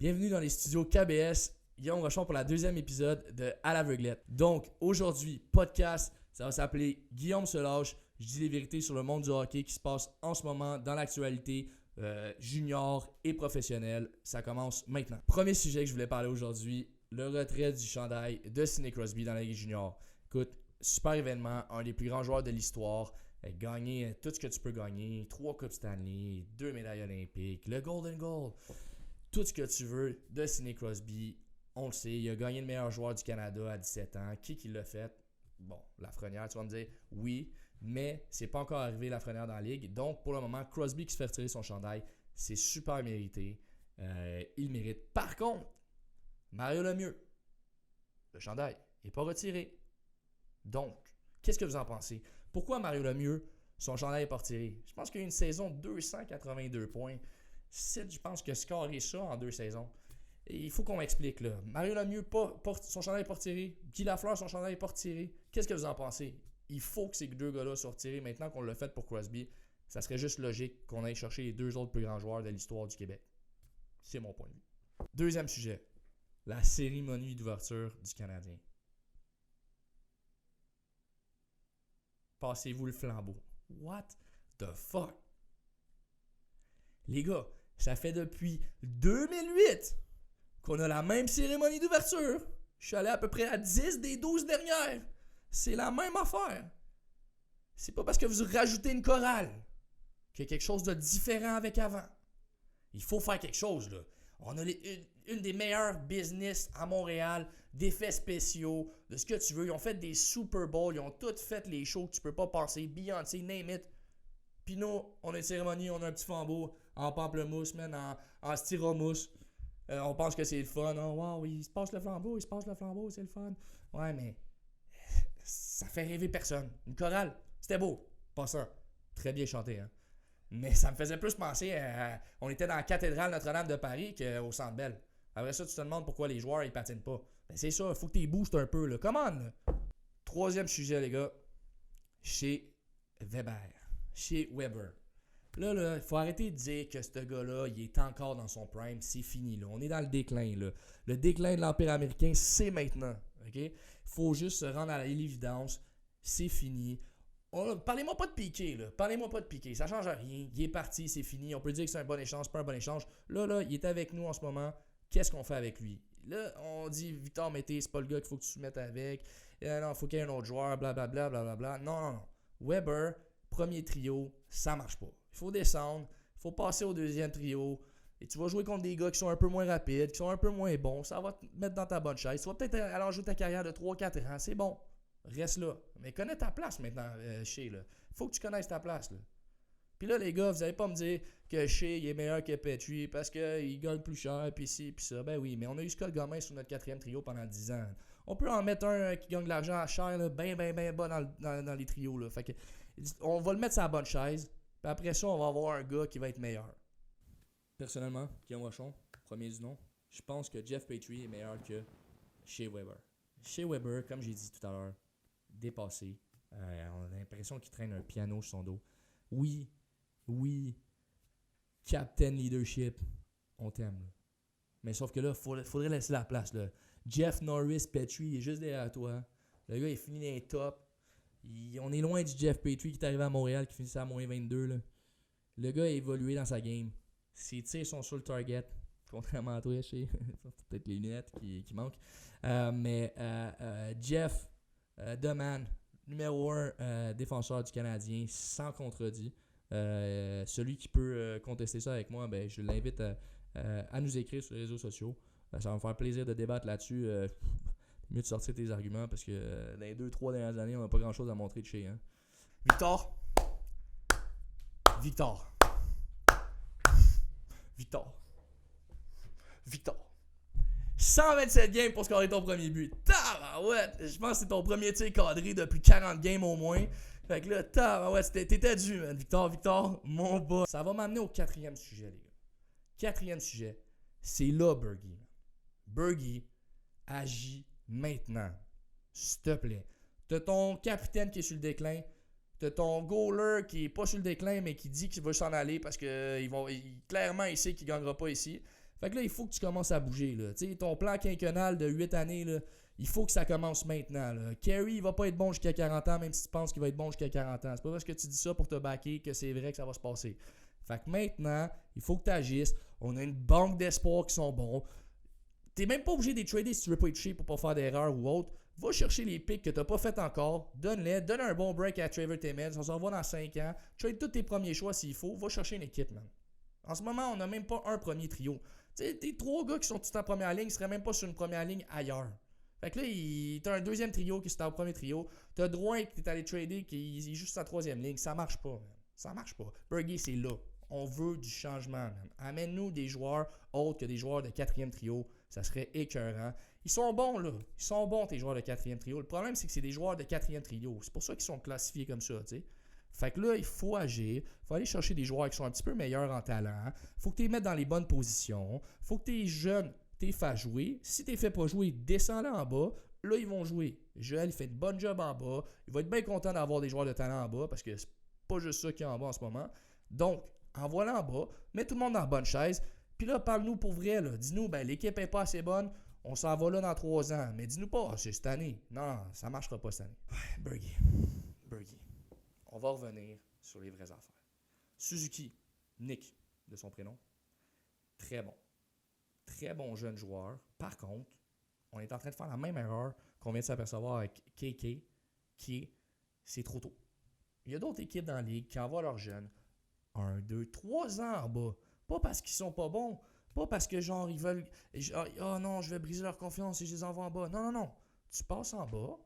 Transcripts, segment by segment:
Bienvenue dans les studios KBS. Guillaume Rochon pour la deuxième épisode de À l'aveuglette. Donc, aujourd'hui, podcast, ça va s'appeler Guillaume se lâche. Je dis les vérités sur le monde du hockey qui se passe en ce moment dans l'actualité junior et professionnel. Ça commence maintenant. Premier sujet que je voulais parler aujourd'hui, le retrait du chandail de Sidney Crosby dans la Ligue junior. Écoute, super événement, un des plus grands joueurs de l'histoire. Gagner tout ce que tu peux gagner, 3 Coupes Stanley, 2 médailles olympiques, le Golden Goal, tout ce que tu veux de Sidney Crosby. On le sait, il a gagné le meilleur joueur du Canada à 17 ans. Qui l'a fait? Bon, Lafrenière, tu vas me dire oui, mais c'est pas encore arrivé Lafrenière dans la Ligue. Donc, pour le moment, Crosby qui se fait retirer son chandail, c'est super mérité. Il mérite. Par contre, Mario Lemieux, le chandail n'est pas retiré. Donc, qu'est-ce que vous en pensez? Pourquoi Mario Lemieux, son chandail n'est pas retiré? Je pense qu'il y a eu une saison de 282 points. Sid, je pense qu'il a scoré ça en 2 saisons. Et il faut qu'on m'explique là. Mario Lemieux, son chandail n'est pas retiré. Guy Lafleur, son chandail n'est pas retiré. Qu'est-ce que vous en pensez? Il faut que ces deux gars-là soient retirés. Maintenant qu'on l'a fait pour Crosby, ça serait juste logique qu'on aille chercher les 2 autres plus grands joueurs de l'histoire du Québec. C'est mon point de vue. Deuxième sujet. La cérémonie d'ouverture du Canadien. Passez-vous le flambeau. What the fuck? Les gars, ça fait depuis 2008 qu'on a la même cérémonie d'ouverture. Je suis allé à peu près à 10 des 12 dernières. C'est la même affaire. C'est pas parce que vous rajoutez une chorale qu'il y a quelque chose de différent avec avant. Il faut faire quelque chose, là. On a une des meilleures business à Montréal, d'effets spéciaux, de ce que tu veux. Ils ont fait des Super Bowls, ils ont toutes fait les shows que tu peux pas passer. Beyoncé, name it. Puis nous, on a une cérémonie, on a un petit flambeau en pamplemousse, man, en styromousse. On pense que c'est le fun. Oh, wow, il se passe le flambeau, c'est le fun. Ouais, mais ça fait rêver personne. Une chorale, c'était beau. Pas ça. Très bien chanté, hein. Mais ça me faisait plus penser à... On était dans la cathédrale Notre-Dame de Paris qu'au Centre Bell. Après ça, tu te demandes pourquoi les joueurs, ils patinent pas. Ben c'est ça, il faut que tu les boostes un peu, là. Come on, là. Troisième sujet, les gars. Chez Weber. Là, il faut arrêter de dire que ce gars-là, il est encore dans son prime. C'est fini, là. On est dans le déclin, là. Le déclin de l'Empire américain, c'est maintenant. OK? Il faut juste se rendre à l'évidence. C'est fini. Parlez-moi pas de Piqué, là. Parlez-moi pas de Piqué. Ça change rien. Il est parti, c'est fini. On peut dire que c'est un bon échange, pas un bon échange. Là, il est avec nous en ce moment. Qu'est-ce qu'on fait avec lui? Là, on dit Victor Mété, c'est pas le gars qu'il faut que tu te mettes avec. Non, il faut qu'il y ait un autre joueur, blablabla, blablabla. Non. Weber, premier trio, ça marche pas. Il faut descendre. Il faut passer au deuxième trio. Et tu vas jouer contre des gars qui sont un peu moins rapides, qui sont un peu moins bons. Ça va te mettre dans ta bonne chaise. Tu vas peut-être allonger ta carrière de 3-4 ans. C'est bon. Reste là. Mais connais ta place maintenant, Shea. Il faut que tu connaisses ta place. Là. Puis là, les gars, vous n'allez pas me dire que Shea il est meilleur que Petrie parce qu'il gagne plus cher, puis ci, puis ça. Ben oui, mais on a eu Scott Gomez sur notre 4e trio pendant 10 ans. On peut en mettre un qui gagne de l'argent à cher, bien bas dans les trios. Là. Fait que, on va le mettre sur la bonne chaise. Puis après ça, on va avoir un gars qui va être meilleur. Personnellement, Guillaume Rochon, premier du nom, je pense que Jeff Petrie est meilleur que Shea Weber. Shea Weber, comme j'ai dit tout à l'heure, dépassé. On a l'impression qu'il traîne un piano sur son dos. Oui, Captain Leadership, on t'aime. Là. Mais sauf que là, il faudrait laisser la place. Là. Jeff Norris Petrie, il est juste derrière toi. Le gars, il finit dans les tops. On est loin du Jeff Petrie qui est arrivé à Montréal, qui finissait à moins 22. Là. Le gars a évolué dans sa game. Ses tirs sont sur le target. Contrairement à toi, c'est peut-être les lunettes qui manquent. Mais Jeff, The Man, numéro 1 défenseur du Canadien, sans contredit. Celui qui peut contester ça avec moi, ben, je l'invite à nous écrire sur les réseaux sociaux. Ça va me faire plaisir de débattre là-dessus. Mieux de sortir tes arguments parce que dans les 2-3 dernières années, on n'a pas grand-chose à montrer de chez. Hein. Victor. 127 games pour scorer ton premier but. Tabarouette! Je pense que c'est ton premier tir cadré depuis 40 games au moins. Fait que là, tabarouette, t'étais dû, man. Victor, mon bas. Ça va m'amener au 4e sujet, les gars. 4e sujet, c'est là, Bergie. Bergie, agis maintenant. S'il te plaît. T'as ton capitaine qui est sur le déclin. T'as ton goaler qui est pas sur le déclin, mais qui dit qu'il va s'en aller parce que clairement, il sait qu'il gagnera pas ici. Fait que là, il faut que tu commences à bouger. Là. Tu sais, ton plan quinquennal de 8 années, là, il faut que ça commence maintenant. Là. Kerry, il va pas être bon jusqu'à 40 ans, même si tu penses qu'il va être bon jusqu'à 40 ans. C'est pas parce que tu dis ça pour te backer que c'est vrai que ça va se passer. Fait que maintenant, il faut que tu agisses. On a une banque d'espoirs qui sont bons. T'es même pas obligé de les trader si tu veux pas être cheap pour pas faire d'erreur ou autre. Va chercher les picks que t'as pas fait encore. Donne-les. Donne un bon break à Trevor Timmons. On s'en va dans 5 ans. Trade tous tes premiers choix s'il faut. Va chercher une équipe, man. En ce moment, on n'a même pas un premier trio. Tu sais, tes 3 gars qui sont tous en première ligne seraient même pas sur une première ligne ailleurs. Fait que là, t'as un deuxième trio qui est au premier trio. T'as Drouin qui est allé trader qui est juste en troisième ligne. Ça marche pas, man. Ça marche pas. Bergey, c'est là. On veut du changement, man. Amène-nous des joueurs autres que des joueurs de quatrième trio. Ça serait écœurant. Ils sont bons, là. Ils sont bons, tes joueurs de quatrième trio. Le problème, c'est que c'est des joueurs de quatrième trio. C'est pour ça qu'ils sont classifiés comme ça, tu sais. Fait que là, il faut agir. Il faut aller chercher des joueurs qui sont un petit peu meilleurs en talent. Il faut que tu les mettes dans les bonnes positions. Il faut que tes jeunes, tu les fasses jouer. Si tu les fais pas jouer, descends-les en bas. Là, ils vont jouer. Joël, il fait une bonne job en bas. Il va être bien content d'avoir des joueurs de talent en bas parce que c'est pas juste ça qu'il y a en bas en ce moment. Donc, envoie-les en bas. Mets tout le monde dans la bonne chaise. Puis là, parle-nous pour vrai. Là. Dis-nous, ben, l'équipe n'est pas assez bonne. On s'en va là dans 3 ans. Mais dis-nous pas, c'est cette année. Non, ça ne marchera pas cette année. Bergey. On va revenir sur les vraies affaires. Suzuki, Nick, de son prénom, très bon. Très bon jeune joueur. Par contre, on est en train de faire la même erreur qu'on vient de s'apercevoir avec KK, qui est, c'est trop tôt. Il y a d'autres équipes dans la ligue qui envoient leurs jeunes 1, 2, 3 ans en bas. Pas parce qu'ils sont pas bons. Pas parce que genre ils veulent. Oh non, je vais briser leur confiance et je les envoie en bas. Non, non, non. Tu passes en bas.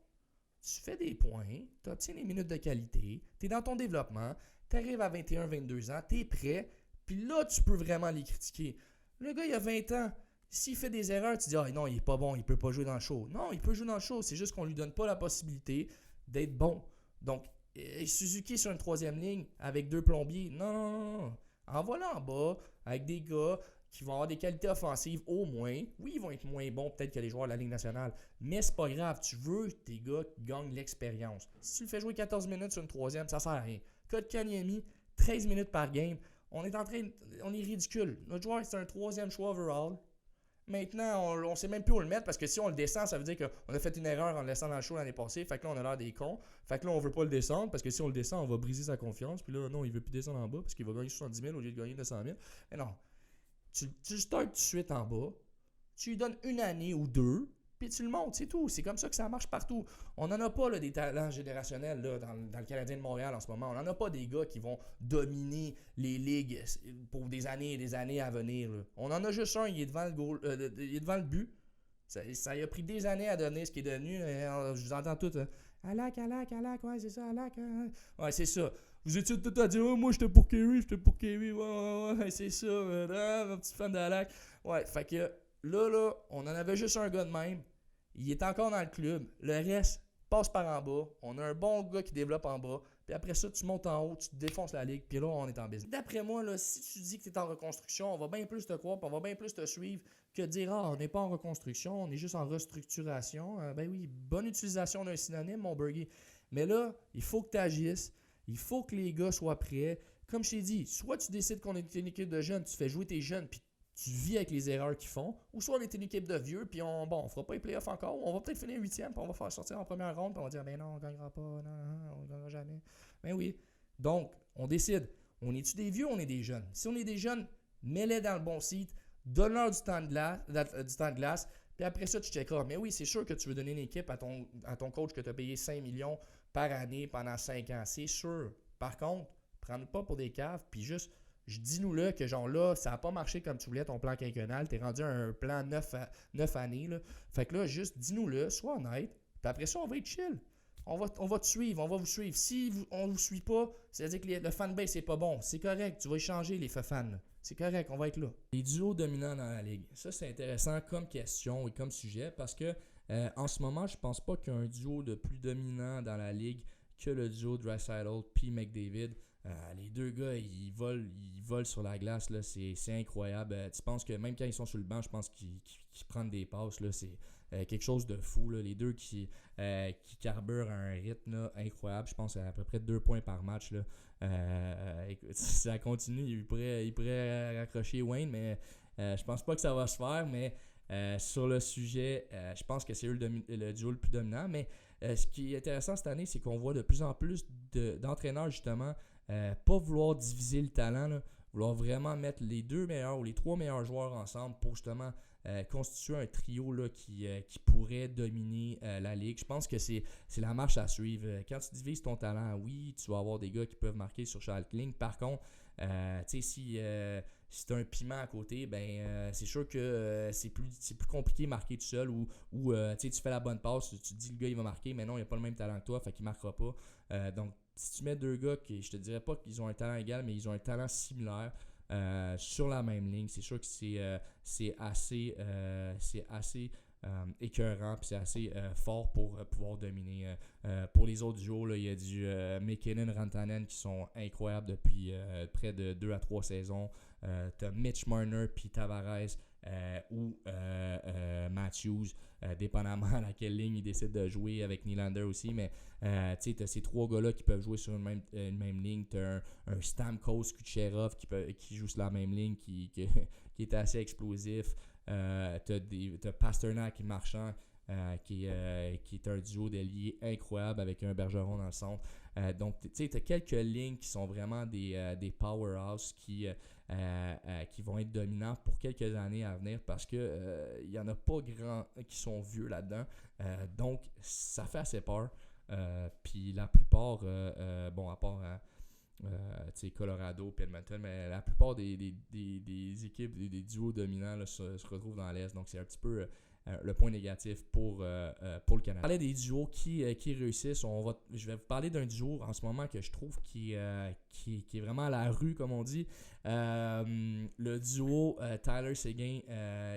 Tu fais des points, tu obtiens des minutes de qualité, tu es dans ton développement, tu arrives à 21-22 ans, tu es prêt, puis là, tu peux vraiment les critiquer. Le gars, il a 20 ans, s'il fait des erreurs, tu dis « Ah non, il est pas bon, il peut pas jouer dans le show. » Non, il peut jouer dans le show, c'est juste qu'on lui donne pas la possibilité d'être bon. Donc, Suzuki sur une troisième ligne avec 2 plombiers, non. Envoie-le en bas avec des gars qui vont avoir des qualités offensives au moins. Oui, ils vont être moins bons peut-être que les joueurs de la Ligue nationale, mais c'est pas grave. Tu veux tes gars qui gagnent l'expérience. Si tu le fais jouer 14 minutes sur une troisième, ça sert à rien. Kotkaniemi, 13 minutes par game. On est ridicule. Notre joueur, c'est un 3e choix overall. Maintenant, on ne sait même plus où le mettre parce que si on le descend, ça veut dire qu'on a fait une erreur en le laissant dans le show l'année passée. Fait que là, on a l'air des cons. Fait que là, on veut pas le descendre parce que si on le descend, on va briser sa confiance. Puis là, non, il veut plus descendre en bas parce qu'il va gagner 70 000 au lieu de gagner 200 000. Mais non. Tu starts tout de suite en bas, tu lui donnes 1 année ou 2, puis tu le montes, c'est tout. C'est comme ça que ça marche partout. On n'en a pas là, des talents générationnels là, dans le Canadien de Montréal en ce moment. On n'en a pas des gars qui vont dominer les ligues pour des années et des années à venir. Là. On en a juste un, il est devant le, goal, il est devant le but. Ça a pris des années à donner ce qui est devenu. Je vous entends tout. Alak, ouais, c'est ça, Alak. Ouais, c'est ça. Vous étiez tout à dire, oh, moi j'étais pour Kerry, ouais, c'est ça, mon petit fan d'Alak. Ouais, fait que là, on en avait juste un gars de même. Il est encore dans le club. Le reste passe par en bas. On a un bon gars qui développe en bas. Puis après ça, tu montes en haut, tu défonces la ligue. Puis là, on est en business. D'après moi, là, si tu dis que tu es en reconstruction, on va bien plus te croire, puis on va bien plus te suivre que de dire, on n'est pas en reconstruction, on est juste en restructuration. Ben oui, bonne utilisation d'un synonyme, mon Bergey. Mais là, il faut que tu agisses. Il faut que les gars soient prêts. Comme je t'ai dit, soit tu décides qu'on est une équipe de jeunes, tu fais jouer tes jeunes, puis tu vis avec les erreurs qu'ils font, ou soit on est une équipe de vieux, puis on fera pas les playoffs encore, on va peut-être finir 8e, puis on va faire sortir en première ronde, puis on va dire, ben non, on gagnera pas, non, on gagnera jamais. Ben oui. Donc, on décide. On est-tu des vieux ou on est des jeunes? Si on est des jeunes, mets-les dans le bon site, donne-leur du temps de glace, puis après ça, tu checkeras. Mais oui, c'est sûr que tu veux donner une équipe à ton coach que tu as payé 5 millions par année pendant 5 ans. C'est sûr. Par contre, prends-le pas pour des caves, puis juste, dis-nous-le que genre là, ça n'a pas marché comme tu voulais ton plan quinquennal. Tu es rendu à un plan 9 années. Là. Fait que là, juste dis-nous-le, sois honnête, puis après ça, on va être chill. On va te suivre, on va vous suivre. Si on ne vous suit pas, c'est-à-dire que le fanbase n'est pas bon. C'est correct, tu vas échanger les fans. C'est correct, on va être là. Les duos dominants dans la ligue. Ça, c'est intéressant comme question et comme sujet parce que en ce moment, je pense pas qu'il y a un duo de plus dominant dans la ligue que le duo Draisaitl puis McDavid. Les deux gars, ils volent sur la glace, là, c'est incroyable. Tu penses que même quand ils sont sur le banc, je pense qu'ils prennent des passes, là, c'est quelque chose de fou. Là. Les deux qui carburent à un rythme là, incroyable. Je pense à peu près 2 points par match. Là. Écoute, si ça continue, il pourrait raccrocher Wayne, mais Je pense pas que ça va se faire, mais sur le sujet, je pense que c'est eux le duo le plus dominant. Mais ce qui est intéressant cette année, c'est qu'on voit de plus en plus d'entraîneurs, justement, pas vouloir diviser le talent, là, vouloir vraiment mettre les 2 meilleurs ou les 3 meilleurs joueurs ensemble pour justement constituer un trio là, qui pourrait dominer la ligue. Je pense que c'est la marche à suivre. Quand tu divises ton talent, oui, tu vas avoir des gars qui peuvent marquer sur chaque ligne. Par contre, tu sais, si tu as un piment à côté, ben c'est sûr que c'est plus compliqué de marquer tout seul ou tu fais la bonne passe, tu te dis le gars il va marquer, mais non, il n'a pas le même talent que toi, fait qu'il ne marquera pas. Donc, si tu mets 2 gars qui, je te dirais pas qu'ils ont un talent égal, mais ils ont un talent similaire sur la même ligne, c'est sûr que c'est assez écœurant puis c'est assez fort pour pouvoir dominer. Pour les autres duos, là, il y a du McKinnon-Rantanen qui sont incroyables depuis près de 2 à 3 saisons. Tu as Mitch Marner puis Tavares ou Matthews, dépendamment à laquelle ligne ils décident de jouer avec Nylander aussi. Mais tu as ces 3 gars-là qui peuvent jouer sur une même ligne. Tu as un Stamkos Kucherov qui joue sur la même ligne, qui est assez explosif. T'as Pasternak et Marchand qui est un duo d'alliés incroyable avec un Bergeron dans le centre. Donc, tu sais, tu as quelques lignes qui sont vraiment des powerhouses qui vont être dominants pour quelques années à venir parce que il n'y en a pas grand qui sont vieux là-dedans. Donc, ça fait assez peur. Puis la plupart, bon, à part Colorado et Edmonton, mais la plupart des équipes, des duos dominants là, se retrouvent dans l'Est. Donc, c'est un petit peu le point négatif pour le Canada. On parlait des duos qui réussissent. Je vais vous parler d'un duo en ce moment que je trouve qui est vraiment à la rue, comme on dit. Le duo Tyler Seguin,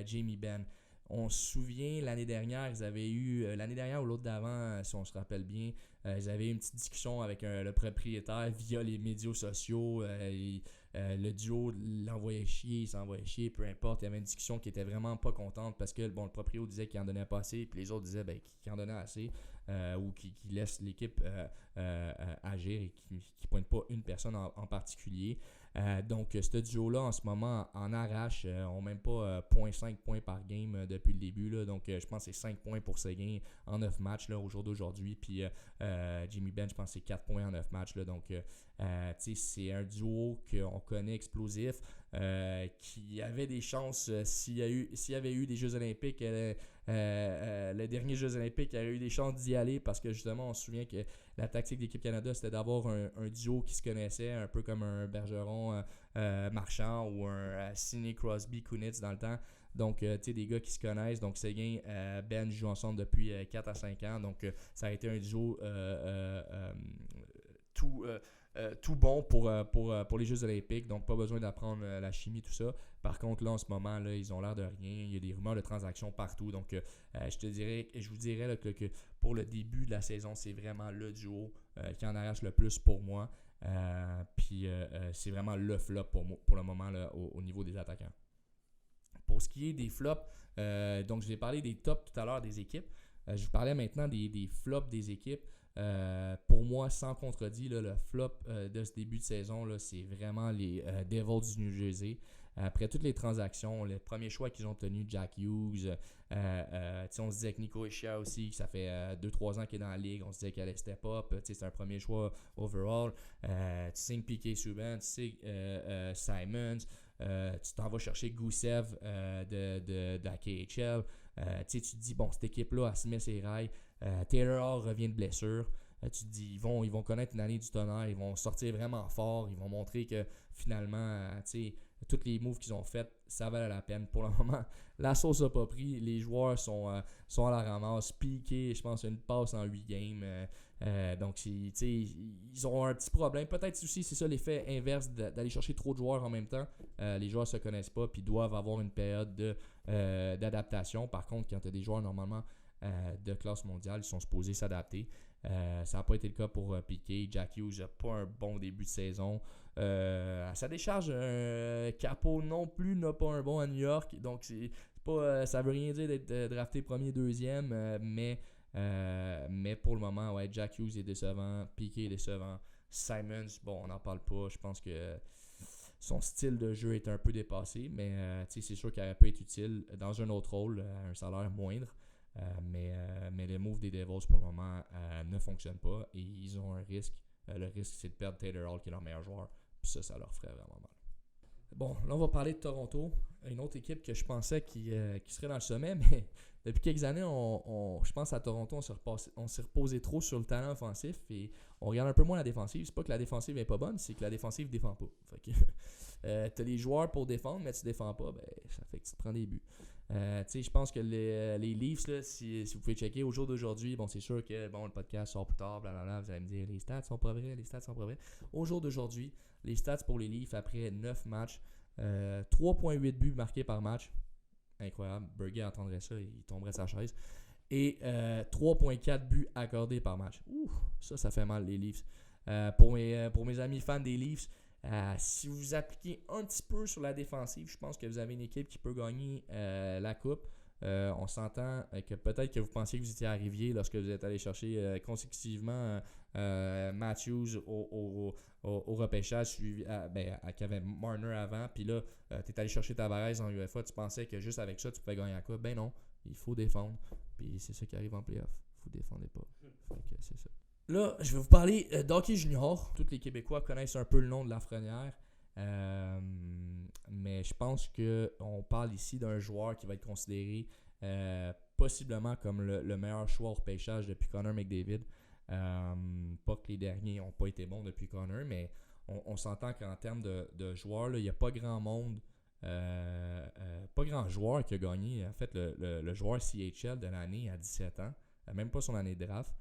Jamie Benn. On se souvient, l'année dernière, ils avaient eu, l'année dernière ou l'autre d'avant, si on se rappelle bien, ils avaient eu une petite discussion avec le propriétaire via les médias sociaux. Le duo l'envoyait chier, il s'envoyait chier, peu importe. Il y avait une discussion qui était vraiment pas contente parce que le propriétaire disait qu'il en donnait pas assez, puis les autres disaient qu'il en donnait assez, ou qu'il laisse l'équipe agir et qu'il ne pointe pas une personne en particulier. Donc, ce duo-là, en ce moment, en arrache, ont même pas 0.5 points par game depuis le début. Là. Donc, je pense que c'est 5 points pour Seguin en 9 matchs là, au jour d'aujourd'hui. Puis, Jamie Benn, je pense que c'est 4 points en 9 matchs. Là. Donc, c'est un duo qu'on connaît explosif, qui avait des chances, s'il y avait eu des Jeux Olympiques, les derniers Jeux Olympiques, il y aurait eu des chances d'y aller parce que justement, on se souvient que la tactique de l'équipe Canada, c'était d'avoir un duo qui se connaissait, un peu comme un Bergeron Marchand ou un Sidney Crosby Kunitz dans le temps. Donc, tu sais, des gars qui se connaissent. Donc, Seguin, Ben jouent ensemble depuis 4 à 5 ans. Donc, ça a été un duo tout bon pour les Jeux Olympiques. Donc, pas besoin d'apprendre la chimie, tout ça. Par contre, là, en ce moment, là, ils ont l'air de rien. Il y a des rumeurs de transactions partout. Donc, je vous dirais là, que pour le début de la saison, c'est vraiment le duo qui en arrache le plus pour moi. Puis, c'est vraiment le flop pour le moment là, au niveau des attaquants. Pour ce qui est des flops, donc je vais parler des tops tout à l'heure des équipes. Je vous parlais maintenant des flops des équipes. Pour moi, sans contredit, là, le flop de ce début de saison, là, c'est vraiment les Devils du New Jersey. Après toutes les transactions, le premier choix qu'ils ont tenu, Jack Hughes, on se disait que Nico Hischier aussi, que ça fait 2-3 ans qu'il est dans la ligue, on se disait qu'il allait step up, c'est un premier choix overall. Tu signes Piquet Subban, tu signes Simons, tu t'en vas chercher Gusev de la KHL. Tu te dis, bon, cette équipe-là, elle se met ses rails. Taylor Hall revient de blessure. Tu te dis, ils vont connaître une année du tonnerre, ils vont sortir vraiment fort, ils vont montrer que finalement, tous les moves qu'ils ont faits, ça valait la peine. Pour le moment, la sauce n'a pas pris, les joueurs sont à la ramasse. Piqué, je pense, une passe en 8 games. Donc, ils auront un petit problème. Peut-être aussi, c'est ça l'effet inverse d'aller chercher trop de joueurs en même temps. Les joueurs ne se connaissent pas puis doivent avoir une période d'adaptation. Par contre, quand tu as des joueurs normalement de classe mondiale, ils sont supposés s'adapter. Ça n'a pas été le cas pour Piquet. Jack Hughes n'a pas un bon début de saison. À sa décharge, Capo non plus n'a pas un bon à New York. Donc, ça veut rien dire d'être drafté premier, deuxième. Mais pour le moment, ouais, Jack Hughes est décevant. Piquet est décevant. Simons, bon, on n'en parle pas. Je pense que son style de jeu est un peu dépassé, mais c'est sûr qu'il aurait pu être utile dans un autre rôle, à un salaire moindre. Mais les moves des Devils pour le moment ne fonctionnent pas et ils ont un risque. Le risque, c'est de perdre Taylor Hall qui est leur meilleur joueur. Puis ça leur ferait vraiment mal. Bon, là, on va parler de Toronto, une autre équipe que je pensais qui serait dans le sommet, mais depuis quelques années, je pense à Toronto, on s'est reposé trop sur le talent offensif et on regarde un peu moins la défensive. C'est pas que la défensive n'est pas bonne, c'est que la défensive ne défend pas. Fait que t'as les joueurs pour défendre, mais tu défends pas, ben ça fait que tu te prends des buts. Je pense que les Leafs, là, si vous pouvez checker au jour d'aujourd'hui, bon, c'est sûr que le podcast sort plus tard, blablabla, vous allez me dire les stats sont pas vrais. Au jour d'aujourd'hui, les stats pour les Leafs après 9 matchs, 3.8 buts marqués par match. Incroyable. Berger entendrait ça, il tomberait de sa chaise. Et 3.4 buts accordés par match. Ouh, ça fait mal les Leafs. Pour mes amis fans des Leafs, si vous appliquez un petit peu sur la défensive, je pense que vous avez une équipe qui peut gagner la coupe. On s'entend que peut-être que vous pensiez que vous étiez arrivé lorsque vous êtes allé chercher consécutivement Matthews au repêchage, suivi qui avait Marner avant, puis là, tu es allé chercher Tavares en UFA, tu pensais que juste avec ça, tu pouvais gagner la coupe. Ben non, il faut défendre, puis c'est ça qui arrive en playoff. Vous défendez pas. Fait que c'est ça. Là, je vais vous parler d'hockey junior. Tous les Québécois connaissent un peu le nom de Lafrenière. Mais je pense qu'on parle ici d'un joueur qui va être considéré possiblement comme le meilleur choix au repêchage depuis Connor McDavid. Pas que les derniers n'ont pas été bons depuis Connor, mais on s'entend qu'en termes de joueurs, il n'y a pas grand monde, pas grand joueur qui a gagné. En fait, le joueur CHL de l'année à 17 ans, même pas son année de draft.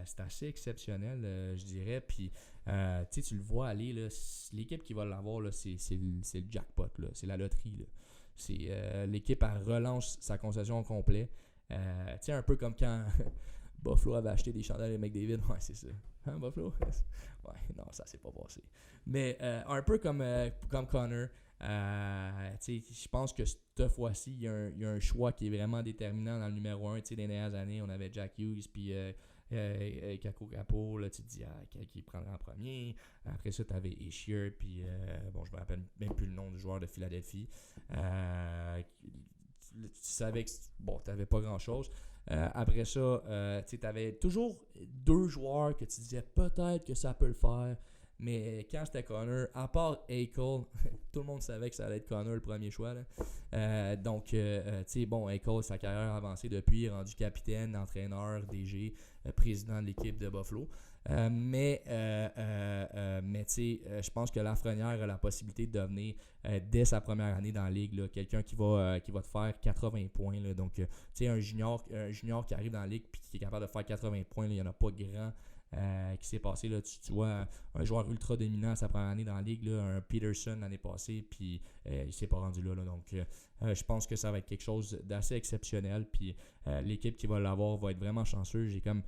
C'est assez exceptionnel, je dirais. Puis, tu le vois aller, là, l'équipe qui va l'avoir, là, c'est le jackpot, là, c'est la loterie. Là. C'est l'équipe, elle relance sa concession au complet. Un peu comme quand Buffalo avait acheté des chandails de McDavid. Ouais, c'est ça. Hein, Buffalo? Ouais, non, ça s'est pas passé. Mais un peu comme Connor. Je pense que cette fois-ci, il y a un choix qui est vraiment déterminant dans le numéro 1. Des dernières années, on avait Jack Hughes puis Kako Capo. Là, tu te dis qui prendra en premier. Après ça, tu avais Ishier puis je me rappelle même plus le nom du joueur de Philadelphie. Tu savais que tu n'avais pas grand-chose. Après ça, tu avais toujours deux joueurs que tu disais peut-être que ça peut le faire. Mais quand c'était Connor, à part Eichel, tout le monde savait que ça allait être Connor le premier choix. Là. Eichel, sa carrière a avancé depuis, rendu capitaine, entraîneur, DG, président de l'équipe de Buffalo. Mais je pense que Lafrenière a la possibilité de devenir, dès sa première année dans la ligue, là, quelqu'un qui va te faire 80 points. Là. Donc, un junior qui arrive dans la ligue et qui est capable de faire 80 points, il n'y en a pas grand. Qui s'est passé, là, tu vois un joueur ultra dominant sa première année dans la ligue, là, un Peterson l'année passée, puis il s'est pas rendu là. Donc je pense que ça va être quelque chose d'assez exceptionnel, puis l'équipe qui va l'avoir va être vraiment chanceuse. J'ai comme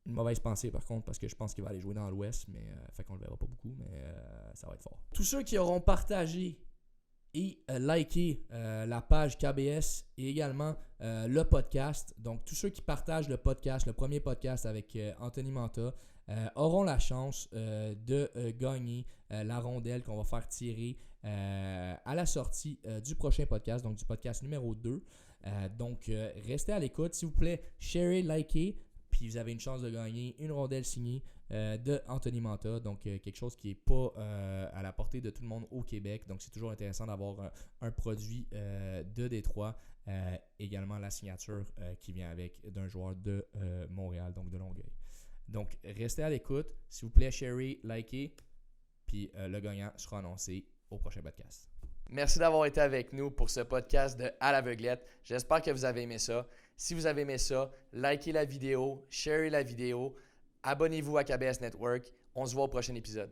une mauvaise pensée par contre, parce que je pense qu'il va aller jouer dans l'Ouest, mais fait qu'on le verra pas beaucoup, mais ça va être fort. Tous ceux qui auront partagé et liker la page KBS et également le podcast. Donc, tous ceux qui partagent le podcast, le premier podcast avec Anthony Manta, auront la chance de gagner la rondelle qu'on va faire tirer à la sortie du prochain podcast, donc du podcast numéro 2. Donc, restez à l'écoute. S'il vous plaît, sharez, likez, puis vous avez une chance de gagner une rondelle signée de Anthony Manta, donc quelque chose qui n'est pas à la portée de tout le monde au Québec. Donc c'est toujours intéressant d'avoir un produit de Détroit, également la signature qui vient avec d'un joueur de Montréal, donc de Longueuil. Donc restez à l'écoute, s'il vous plaît, sharez, likez, puis le gagnant sera annoncé au prochain podcast. Merci d'avoir été avec nous pour ce podcast de À l'aveuglette. J'espère que vous avez aimé ça. Si vous avez aimé ça, likez la vidéo, sharez la vidéo. Abonnez-vous à KBS Network. On se voit au prochain épisode.